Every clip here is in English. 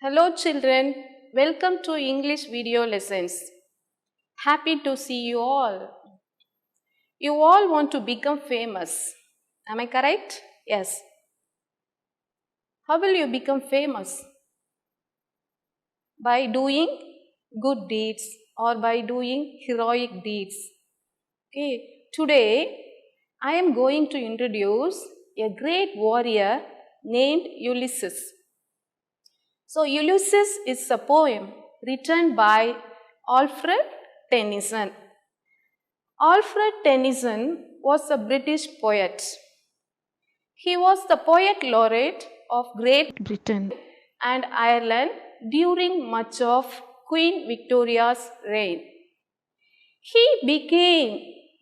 Hello children, welcome to English video lessons. Happy to see you all. You all want to become famous. Am I correct? Yes. How will you become famous? By doing good deeds or by doing heroic deeds. Okay. Today I am going to introduce a great warrior named Ulysses. So Ulysses is a poem written by Alfred Tennyson. Alfred Tennyson was a British poet. He was the poet laureate of Great Britain and Ireland during much of Queen Victoria's reign. He became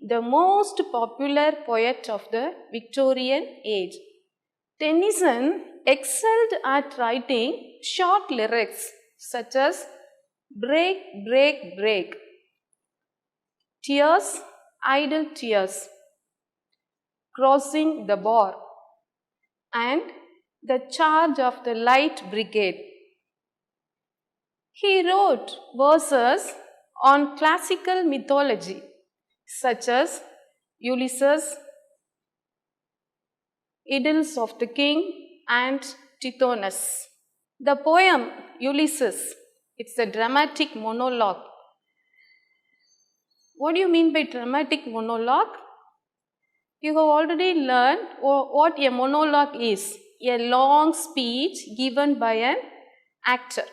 the most popular poet of the Victorian age. Tennyson excelled at writing short lyrics such as break, break, break, tears, idle tears, crossing the bar, and the charge of the light brigade. He wrote verses on classical mythology such as Ulysses, Idylls of the King, and Tithonus. The poem Ulysses, it's a dramatic monologue. What do you mean by dramatic monologue? You have already learned what a monologue is, a long speech given by an actor.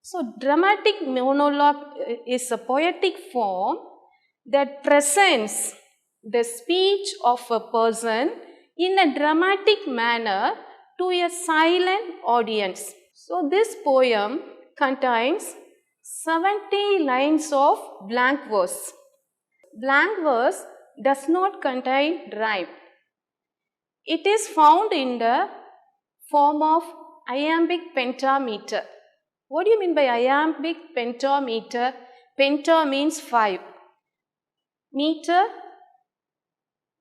So, dramatic monologue is a poetic form that presents the speech of a person in a dramatic manner to a silent audience. So, this poem contains 70 lines of blank verse. Blank verse does not contain rhyme. It is found in the form of iambic pentameter. What do you mean by iambic pentameter? Penta means 5. Meter,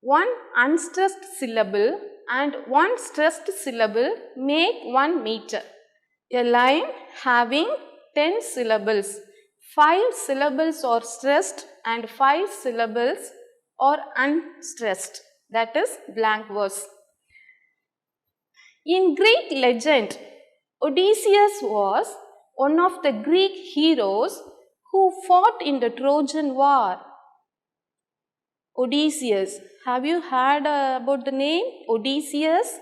one unstressed syllable and one stressed syllable make 1 meter. A line having 10 syllables. 5 syllables are stressed and 5 syllables are unstressed. That is blank verse. In Greek legend, Odysseus was one of the Greek heroes who fought in the Trojan War. Odysseus. Have you heard about the name Odysseus?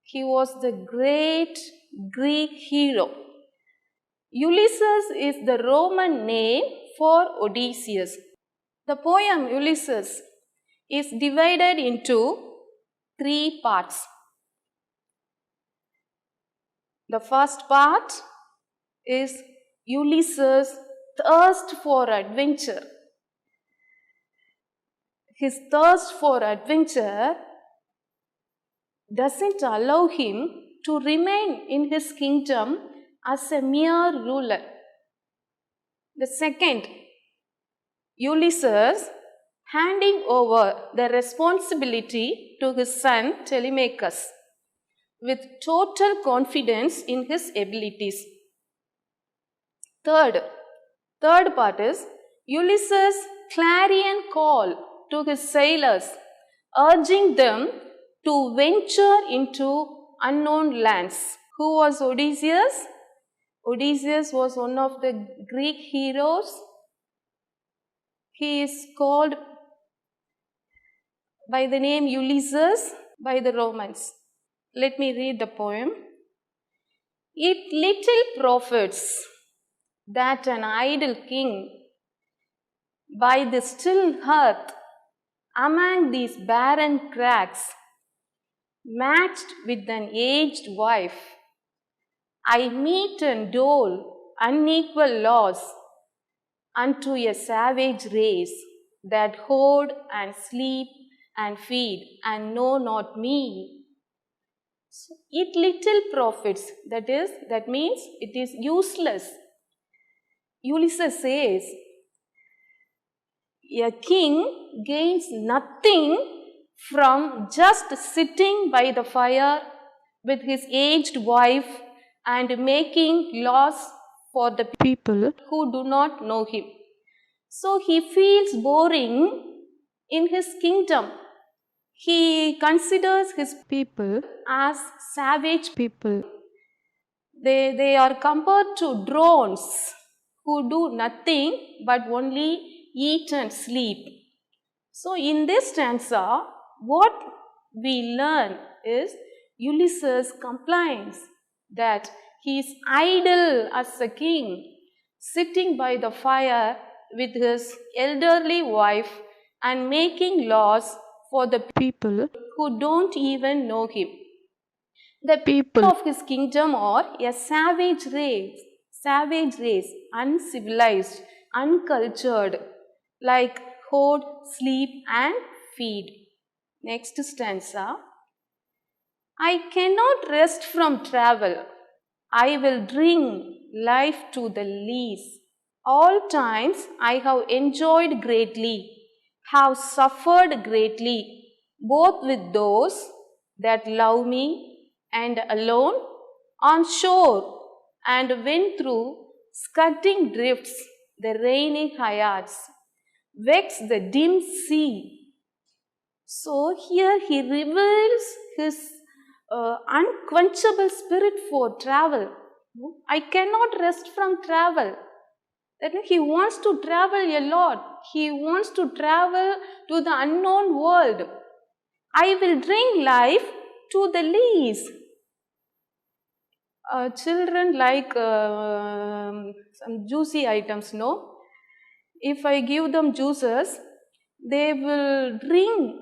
He was the great Greek hero. Ulysses is the Roman name for Odysseus. The poem Ulysses is divided into 3 parts. The first part is Ulysses' thirst for adventure. His thirst for adventure doesn't allow him to remain in his kingdom as a mere ruler. The second, Ulysses handing over the responsibility to his son Telemachus with total confidence in his abilities. Third part is Ulysses' clarion call to his sailors, urging them to venture into unknown lands. Who was Odysseus? Odysseus was one of the Greek heroes. He is called by the name Ulysses by the Romans. Let me read the poem. It little profits that an idle king by the still earth among these barren crags, matched with an aged wife, I meet and dole unequal laws unto a savage race that hoard and sleep and feed and know not me. So, it little profits, that means it is useless. Ulysses says, a king gains nothing from just sitting by the fire with his aged wife and making laws for the people who do not know him. So he feels boring in his kingdom. He considers his people as savage people. They are compared to drones who do nothing but only eat and sleep. So in this stanza, what we learn is Ulysses complains that he is idle as a king, sitting by the fire with his elderly wife and making laws for the people who don't even know him. The people of his kingdom are a savage race, uncivilized, uncultured, like hoard, sleep and feed. Next stanza. I cannot rest from travel. I will bring life to the least. All times I have enjoyed greatly, have suffered greatly, both with those that love me and alone, on shore, and went through scudding drifts, the raining Hyads, vexed the dim sea. So here he reveals his unquenchable spirit for travel. I cannot rest from travel. That means he wants to travel a lot. He wants to travel to the unknown world. I will bring life to the least. Children like some juicy items, no? If I give them juices, they will drink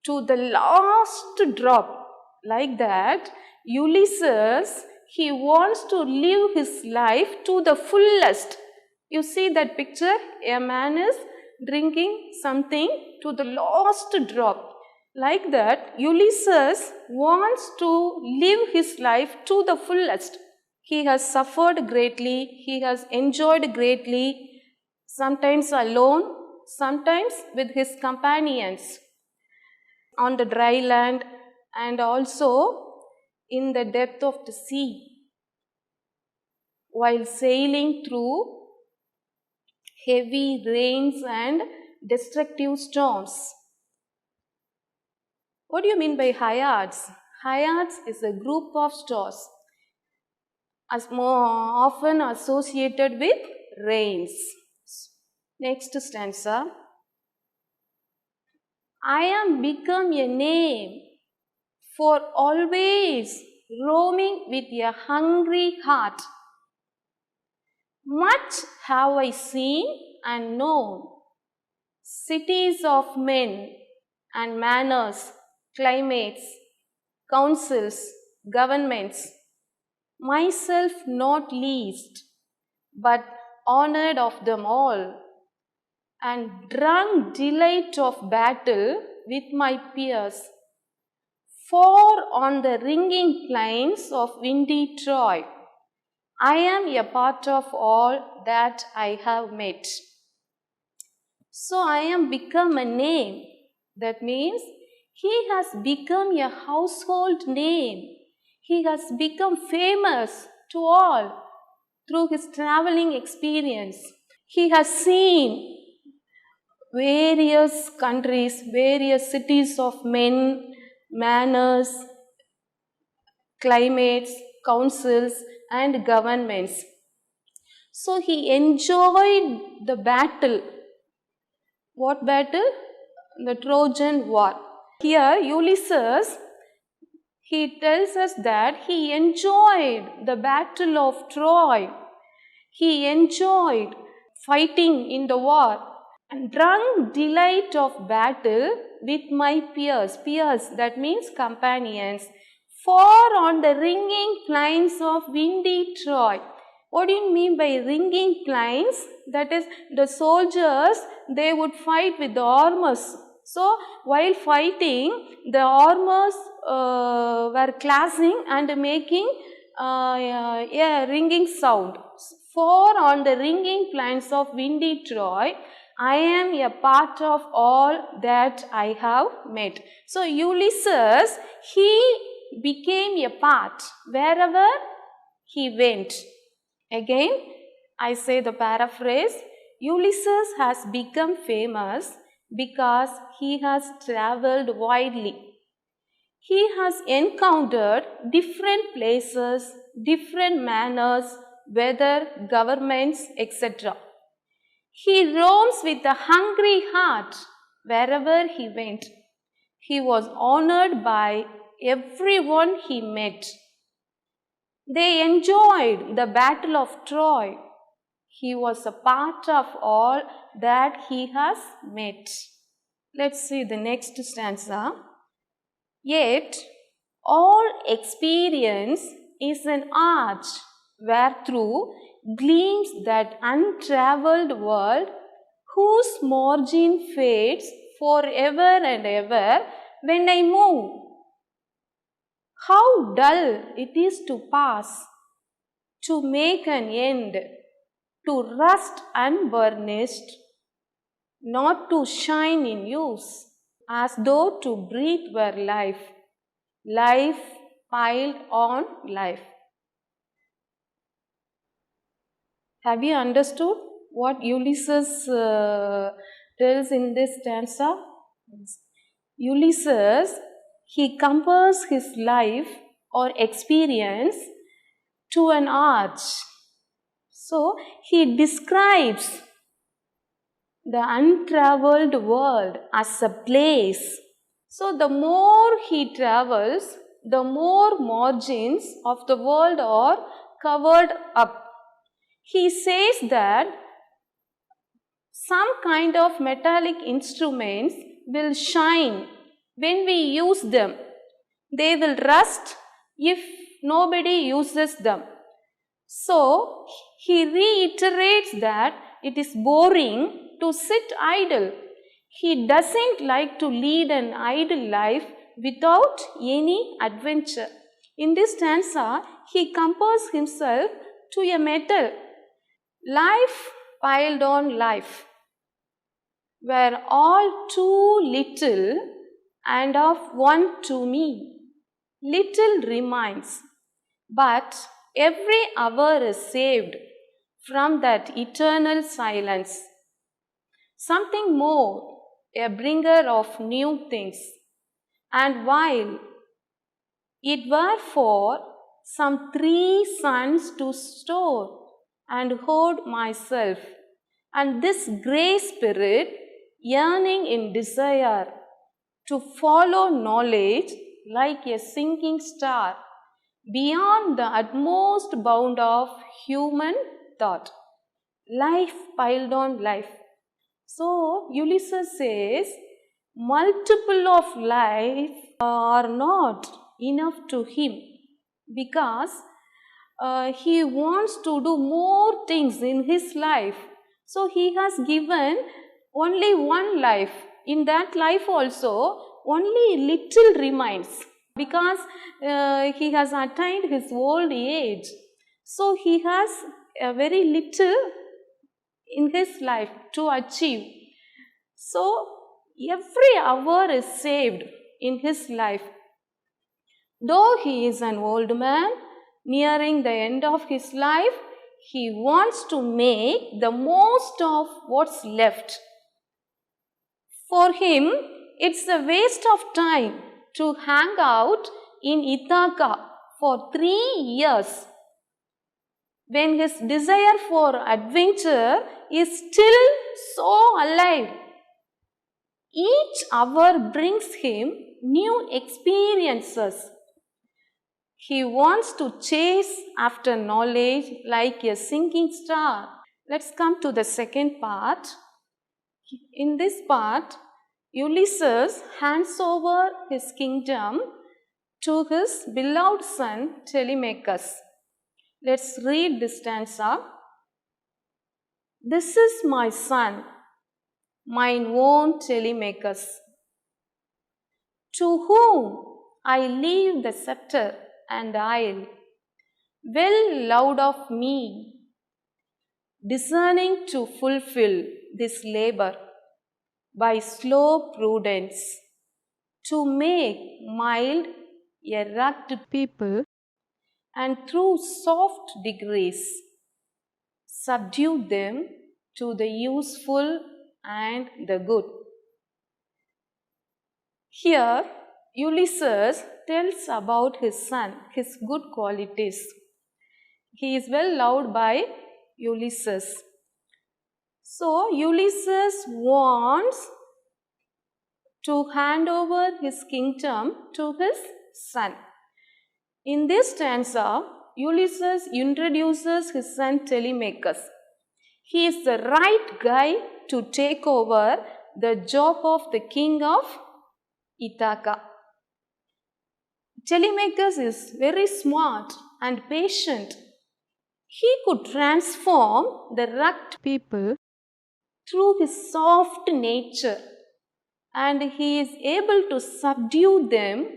to the last drop. Like that, Ulysses, he wants to live his life to the fullest. You see that picture? A man is drinking something to the last drop. Like that, Ulysses wants to live his life to the fullest. He has suffered greatly, he has enjoyed greatly, sometimes alone, sometimes with his companions, on the dry land and also in the depth of the sea, while sailing through heavy rains and destructive storms. What do you mean by Hyads? Hyads is a group of stars, as more often associated with rains. Next stanza. I am become a name for always roaming with a hungry heart. Much have I seen and known, cities of men and manners, climates, councils, governments, myself not least, but honored of them all, and drunk delight of battle with my peers. For on the ringing plains of windy Troy, I am a part of all that I have met. So I am become a name. That means he has become a household name. He has become famous to all through his traveling experience. He has seen various countries, various cities of men, manners, climates, councils and governments. So he enjoyed the battle. What battle? The Trojan War. Here Ulysses, he tells us that he enjoyed the battle of Troy. He enjoyed fighting in the war and drunk delight of battle with my peers. Peers, that means companions. For on the ringing plains of windy Troy. What do you mean by ringing plains? That is, the soldiers, they would fight with the armors. So, while fighting, the armors were clashing and making a ringing sound. For on the ringing plains of windy Troy, I am a part of all that I have met. So, Ulysses, he became a part wherever he went. Again, I say the paraphrase, Ulysses has become famous because he has traveled widely. He has encountered different places, different manners, weather, governments, etc. He roams with a hungry heart wherever he went. He was honored by everyone he met. They enjoyed the battle of Troy. He was a part of all that he has met. Let's see the next stanza. Yet, all experience is an arch wherethrough gleams that untraveled world whose margin fades forever and ever when I move. How dull it is to pass, to make an end, to rust unburnished, not to shine in use, as though to breathe were life, life piled on life. Have you understood what Ulysses tells in this stanza? Ulysses, he compares his life or experience to an arch. So, he describes the untraveled world as a place. So, the more he travels, the more margins of the world are covered up. He says that some kind of metallic instruments will shine when we use them. They will rust if nobody uses them. So, he reiterates that it is boring to sit idle. He doesn't like to lead an idle life without any adventure. In this stanza, he compares himself to a metal. Life piled on life, were all too little and of one to me. Little remains, but every hour is saved from that eternal silence. Something more, a bringer of new things. And while it were for some 3 suns to store and hoard myself, and this grey spirit yearning in desire to follow knowledge like a sinking star beyond the utmost bound of human thought. Life piled on life. So, Ulysses says, multiple of life are not enough to him because he wants to do more things in his life. So, he has given only one life. In that life also, only little remains because he has attained his old age. So, he has a very little in his life to achieve. So, every hour is saved in his life. Though he is an old man, nearing the end of his life, he wants to make the most of what's left. For him, it's a waste of time to hang out in Ithaca for 3 years when his desire for adventure is still so alive. Each hour brings him new experiences. He wants to chase after knowledge like a sinking star. Let's come to the second part. In this part, Ulysses hands over his kingdom to his beloved son Telemachus. Let's read this stanza. This is my son, mine own Telemachus, to whom I leave the scepter and isle, well loved of me, discerning to fulfill this labor by slow prudence, to make mild a rugged people, and through soft degrees subdued them to the useful and the good. Here, Ulysses tells about his son, his good qualities. He is well loved by Ulysses. So, Ulysses wants to hand over his kingdom to his son. In this stanza, Ulysses introduces his son Telemachus. He is the right guy to take over the job of the king of Ithaca. Telemachus is very smart and patient. He could transform the rugged people through his soft nature, and he is able to subdue them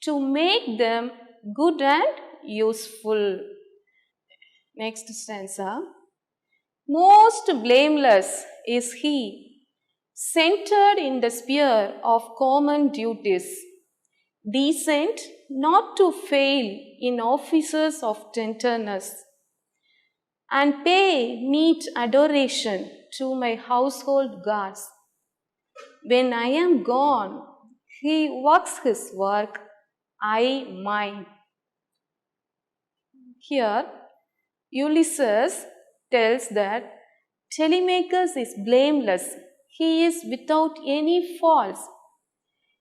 to make them good and useful. Next stanza. Most blameless is he, centered in the sphere of common duties, decent not to fail in offices of tenderness, and pay meet adoration to my household gods. When I am gone, he works his work, I mine. Here, Ulysses tells that Telemachus is blameless. He is without any faults.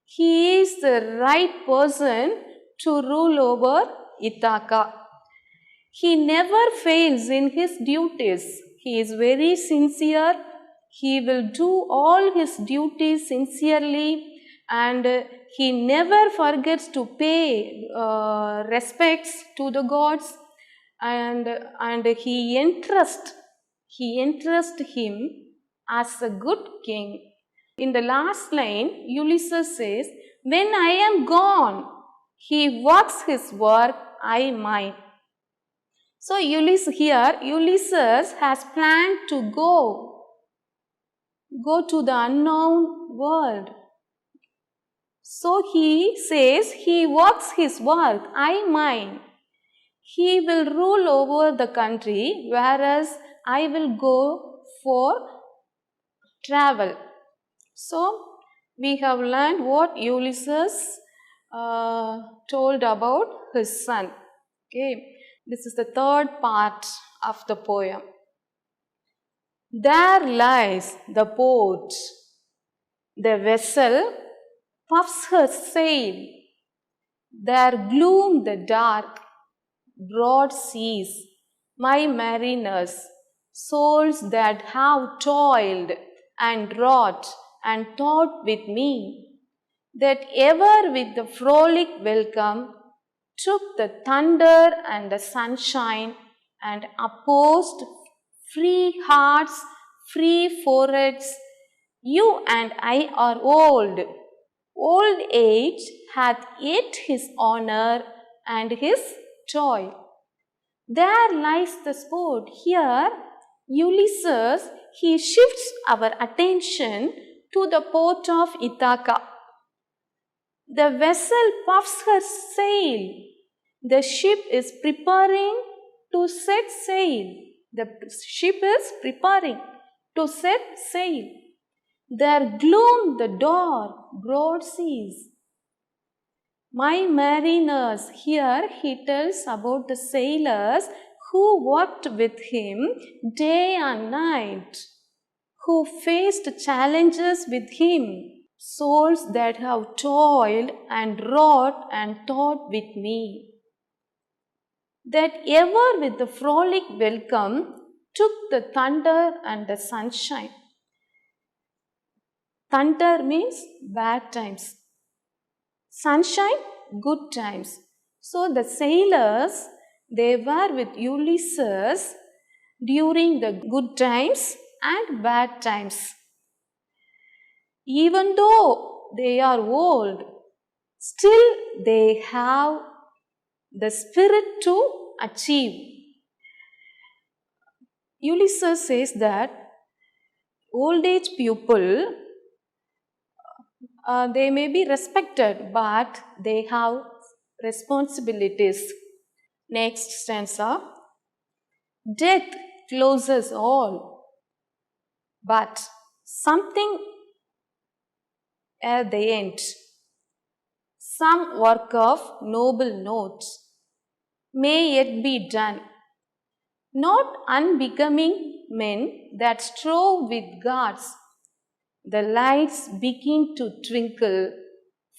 He is the right person to rule over Ithaca. He never fails in his duties. He is very sincere. He will do all his duties sincerely, and he never forgets to pay respects to the gods, and he entrusts him as a good king. In the last line, Ulysses says, when I am gone, he works his work, I mine. So Ulysses has planned to go to the unknown world. So he says he works his work, I mine. He will rule over the country, whereas I will go for travel. So we have learned what Ulysses told about his son. Okay. This is the third part of the poem. There lies the port. The vessel puffs her sail. There gloom the dark, broad seas, my mariners, souls that have toiled and wrought and thought with me, that ever with the frolic welcome took the thunder and the sunshine and opposed free hearts, free foreheads. You and I are old. Old age hath yet his honor and his joy. There lies the sport. Here, Ulysses, he shifts our attention to the port of Ithaca. The vessel puffs her sail. The ship is preparing to set sail. The ship is preparing to set sail. There gloom the dark, broad seas. My mariners, here he tells about the sailors who worked with him day and night, who faced challenges with him, souls that have toiled and wrought and thought with me, that ever with the frolic welcome took the thunder and the sunshine. Thunder means bad times. Sunshine, good times. So the sailors, they were with Ulysses during the good times and bad times. Even though they are old, still they have the spirit to achieve. Ulysses says that old age people, they may be respected, but they have responsibilities. Next stanza. Death closes all, but something at the end, some work of noble note, may yet be done. Not unbecoming men that strove with gods, the lights begin to twinkle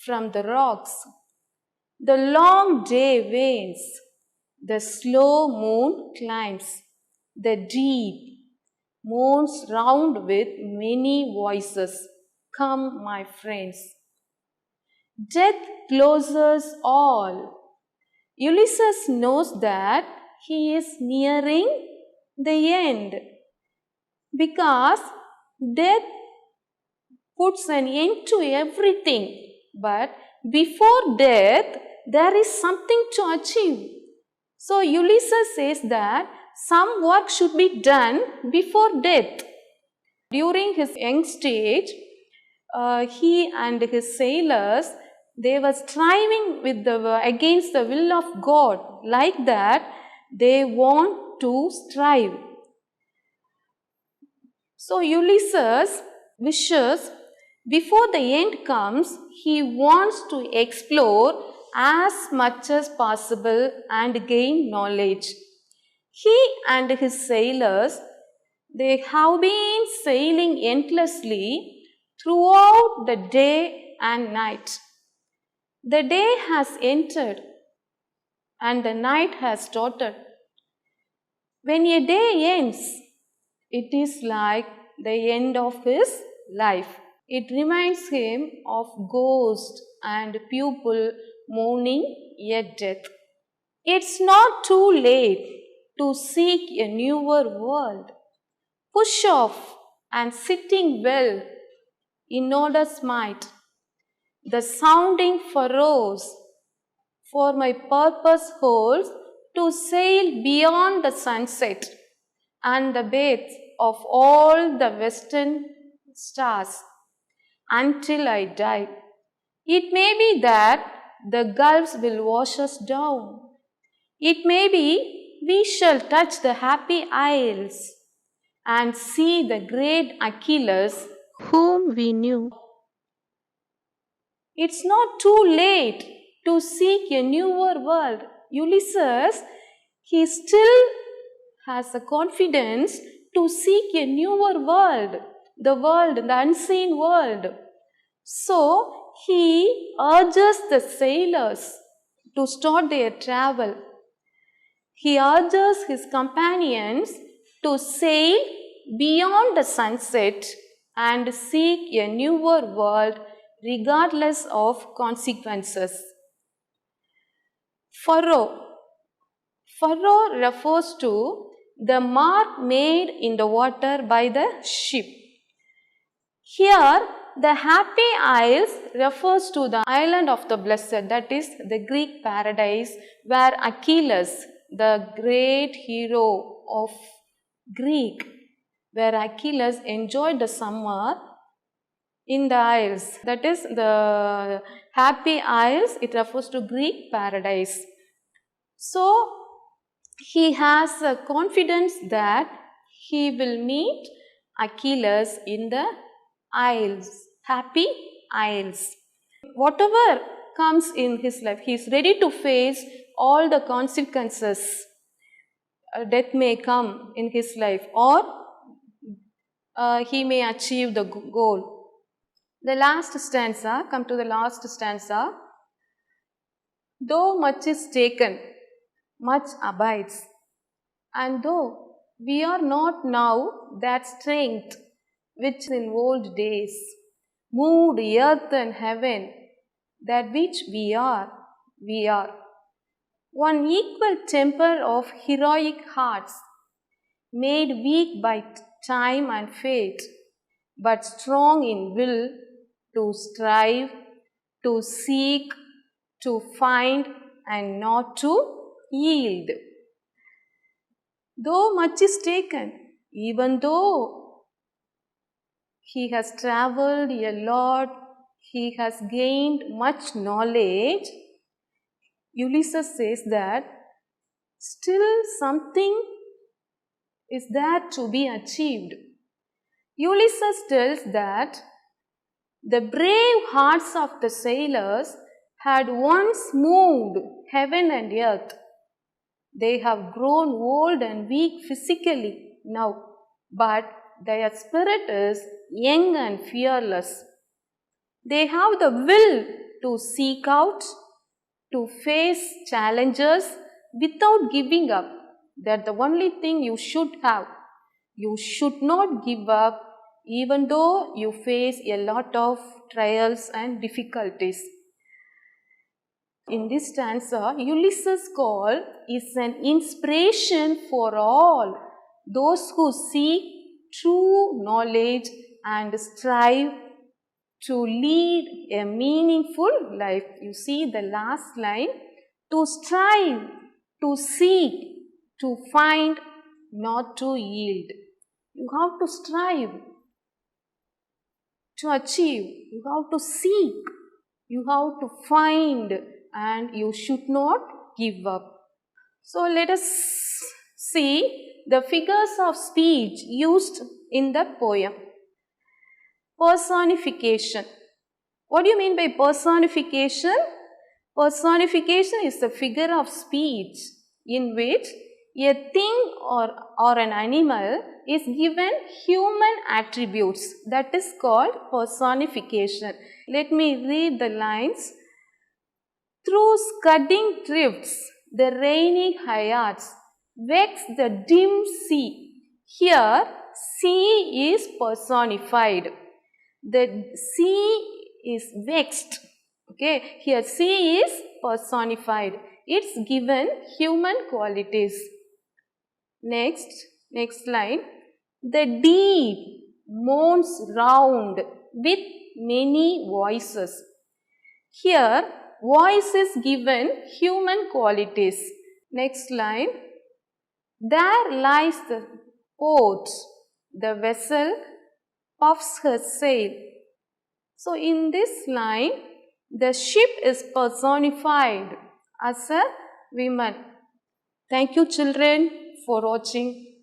from the rocks. The long day wanes, the slow moon climbs, the deep moans round with many voices. Come, my friends. Death closes all. Ulysses knows that he is nearing the end because death puts an end to everything. But before death, there is something to achieve. So Ulysses says that some work should be done before death. During his young stage, he and his sailors, they were striving against the will of God. Like that, they want to strive. So Ulysses wishes before the end comes, he wants to explore as much as possible and gain knowledge. He and his sailors, they have been sailing endlessly throughout the day and night. The day has entered and the night has started. When a day ends, it is like the end of his life. It reminds him of ghost and pupil mourning at death. It's not too late to seek a newer world. Push off and sitting well in order's might. The sounding furrows for my purpose holds to sail beyond the sunset and the beds of all the western stars until I die. It may be that the gulfs will wash us down. It may be we shall touch the happy isles and see the great Achilles whom we knew. It's not too late to seek a newer world. Ulysses, he still has the confidence to seek a newer world, the unseen world. So, he urges the sailors to start their travel. He urges his companions to sail beyond the sunset and seek a newer world regardless of consequences. Furrow. Furrow refers to the mark made in the water by the ship. Here, the happy isles refers to the island of the blessed, that is the Greek paradise where Achilles, the great hero of Greek, where Achilles enjoyed the summer in the isles. That is the happy isles, it refers to Greek paradise. So, he has a confidence that he will meet Achilles in the isles, happy isles. Whatever comes in his life, he is ready to face all the consequences. Death may come in his life, or he may achieve the goal. The last stanza, come to the last stanza. Though much is taken, much abides. And though we are not now that strength which in old days moved earth and heaven, that which we are. One equal temper of heroic hearts, made weak by time and fate, but strong in will to strive, to seek, to find, and not to yield. Though much is taken, even though he has travelled a lot, he has gained much knowledge, Ulysses says that still something is there to be achieved. Ulysses tells that the brave hearts of the sailors had once moved heaven and earth. They have grown old and weak physically now, but their spirit is young and fearless. They have the will to seek out, to face challenges without giving up. That's the only thing you should have. You should not give up even though you face a lot of trials and difficulties. In this stanza, Ulysses' call is an inspiration for all those who seek true knowledge and strive to lead a meaningful life. You see the last line, to strive, to seek, to find, not to yield. You have to strive to achieve, you have to seek, you have to find, and you should not give up. So let us see the figures of speech used in the poem. Personification. What do you mean by personification? Personification is a figure of speech in which a thing or an animal is given human attributes. That is called personification. Let me read the lines. Through scudding drifts, the rainy hyads vex the dim sea. Here, sea is personified. The sea is vexed. Okay, here sea is personified. It's given human qualities. Next line. The deep moans round with many voices. Here, voice is given human qualities. Next line. There lies the port. The vessel puffs her sail. So, in this line, the ship is personified as a woman. Thank you, children, for watching.